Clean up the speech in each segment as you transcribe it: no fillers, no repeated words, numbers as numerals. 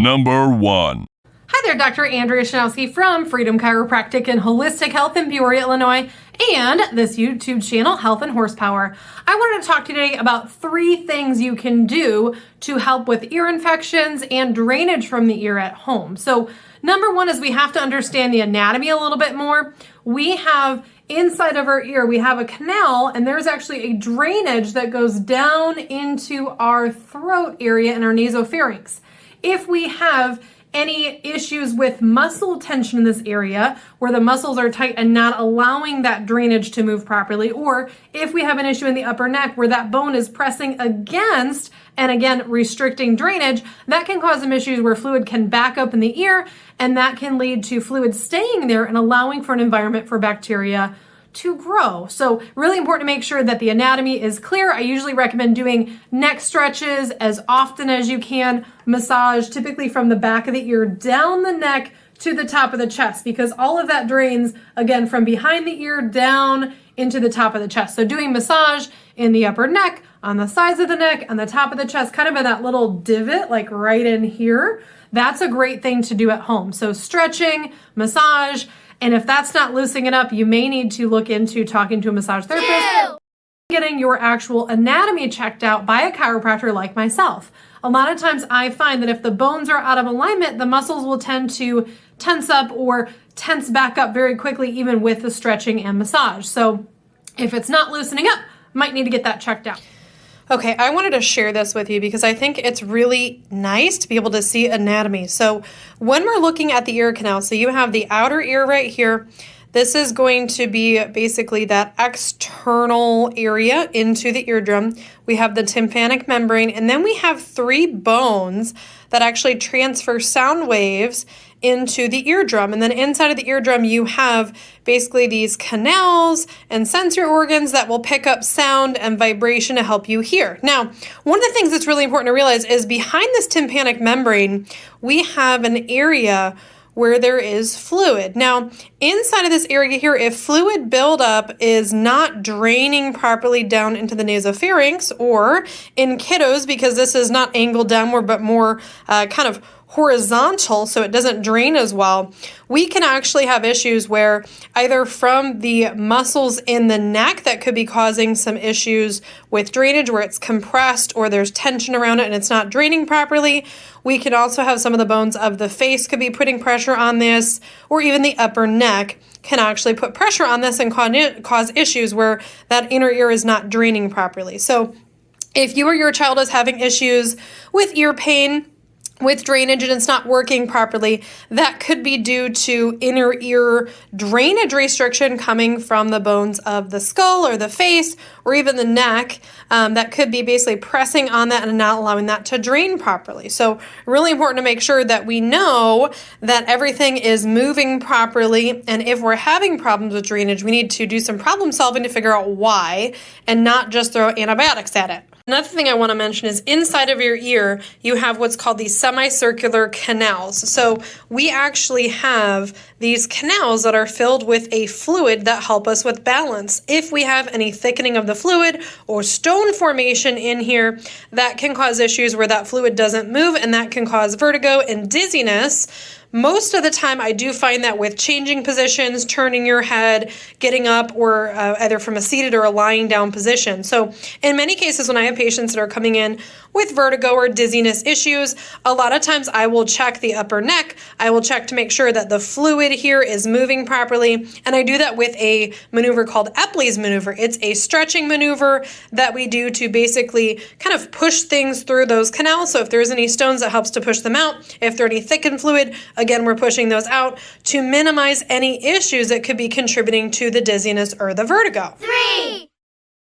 Number 1. Hi there, Dr. Andrea Shanowski from Freedom Chiropractic and Holistic Health in Peoria, Illinois, and this YouTube channel, Health and Horsepower. I wanted to talk today about 3 things you can do to help with ear infections and drainage from the ear at home. So number 1 is we have to understand the anatomy a little bit more. We have inside of our ear, we have a canal, and there's actually a drainage that goes down into our throat area and our nasopharynx. If we have any issues with muscle tension in this area where the muscles are tight and not allowing that drainage to move properly, or if we have an issue in the upper neck where that bone is pressing against and again restricting drainage, that can cause some issues where fluid can back up in the ear, and that can lead to fluid staying there and allowing for an environment for bacteria to grow. So really important to make sure that the anatomy is clear. I usually recommend doing neck stretches as often as you can, massage typically from the back of the ear down the neck to the top of the chest, because all of that drains again from behind the ear down into the top of the chest. So doing massage in the upper neck, on the sides of the neck, on the top of the chest, kind of in that little divot like right in here, that's a great thing to do at home. So stretching, massage. And if that's not loosening it up, you may need to look into talking to a massage therapist, getting your actual anatomy checked out by a chiropractor like myself. A lot of times I find that if the bones are out of alignment, the muscles will tend to tense up or tense back up very quickly, even with the stretching and massage. So if it's not loosening up, might need to get that checked out. Okay, I wanted to share this with you because I think it's really nice to be able to see anatomy. So when we're looking at the ear canal, so you have the outer ear right here. This is going to be basically that external area into the eardrum. We have the tympanic membrane, and then we have 3 bones that actually transfer sound waves into the eardrum. And then inside of the eardrum, you have basically these canals and sensory organs that will pick up sound and vibration to help you hear. Now, one of the things that's really important to realize is behind this tympanic membrane, we have an area where there is fluid. Now, inside of this area here, if fluid buildup is not draining properly down into the nasopharynx, or in kiddos, because this is not angled downward, but more kind of horizontal, so it doesn't drain as well, we can actually have issues where either from the muscles in the neck that could be causing some issues with drainage where it's compressed or there's tension around it and it's not draining properly. We can also have some of the bones of the face could be putting pressure on this, or even the upper neck can actually put pressure on this and cause issues where that inner ear is not draining properly. So if you or your child is having issues with ear pain, with drainage, and it's not working properly, that could be due to inner ear drainage restriction coming from the bones of the skull or the face or even the neck. That could be basically pressing on that and not allowing that to drain properly. So really important to make sure that we know that everything is moving properly. And if we're having problems with drainage, we need to do some problem solving to figure out why and not just throw antibiotics at it. Another thing I want to mention is inside of your ear, you have what's called these semicircular canals. So we actually have these canals that are filled with a fluid that help us with balance. If we have any thickening of the fluid or stone formation in here, that can cause issues where that fluid doesn't move, and that can cause vertigo and dizziness. Most of the time, I do find that with changing positions, turning your head, getting up, or either from a seated or a lying down position. So in many cases, when I have patients that are coming in with vertigo or dizziness issues, a lot of times I will check the upper neck. I will check to make sure that the fluid here is moving properly. And I do that with a maneuver called Epley's maneuver. It's a stretching maneuver that we do to basically kind of push things through those canals. So if there's any stones, that helps to push them out. If there's any thickened fluid, again, we're pushing those out to minimize any issues that could be contributing to the dizziness or the vertigo. 3.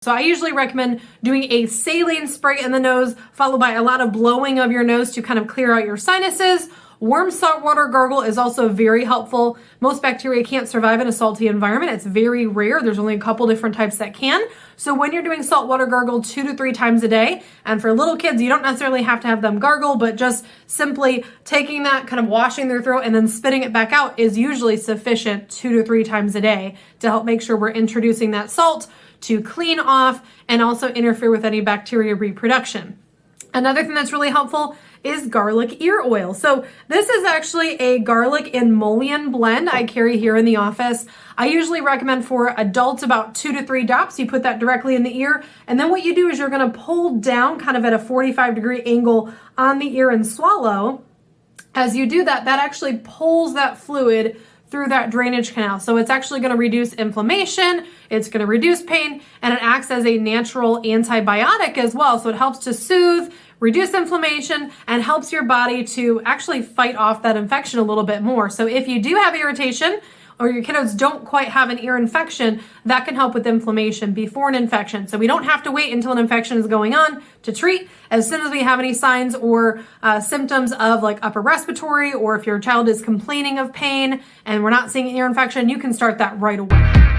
So I usually recommend doing a saline spray in the nose, followed by a lot of blowing of your nose to kind of clear out your sinuses. Warm saltwater gargle is also very helpful. Most bacteria can't survive in a salty environment. It's very rare. There's only a couple different types that can. So when you're doing saltwater gargle 2 to 3 times a day, and for little kids, you don't necessarily have to have them gargle, but just simply taking that, kind of washing their throat and then spitting it back out is usually sufficient 2 to 3 times a day to help make sure we're introducing that salt to clean off and also interfere with any bacteria reproduction. Another thing that's really helpful is garlic ear oil. So this is actually a garlic emollient blend I carry here in the office. I usually recommend for adults about 2 to 3 drops. You put that directly in the ear, and then what you do is you're going to pull down kind of at a 45-degree angle on the ear and swallow. As you do that, that actually pulls that fluid through that drainage canal. So it's actually going to reduce inflammation, it's going to reduce pain, and it acts as a natural antibiotic as well. So it helps to soothe, reduce inflammation, and helps your body to actually fight off that infection a little bit more. So if you do have irritation, or your kiddos don't quite have an ear infection, that can help with inflammation before an infection. So we don't have to wait until an infection is going on to treat. As soon as we have any signs or symptoms of like upper respiratory, or if your child is complaining of pain and we're not seeing an ear infection, you can start that right away.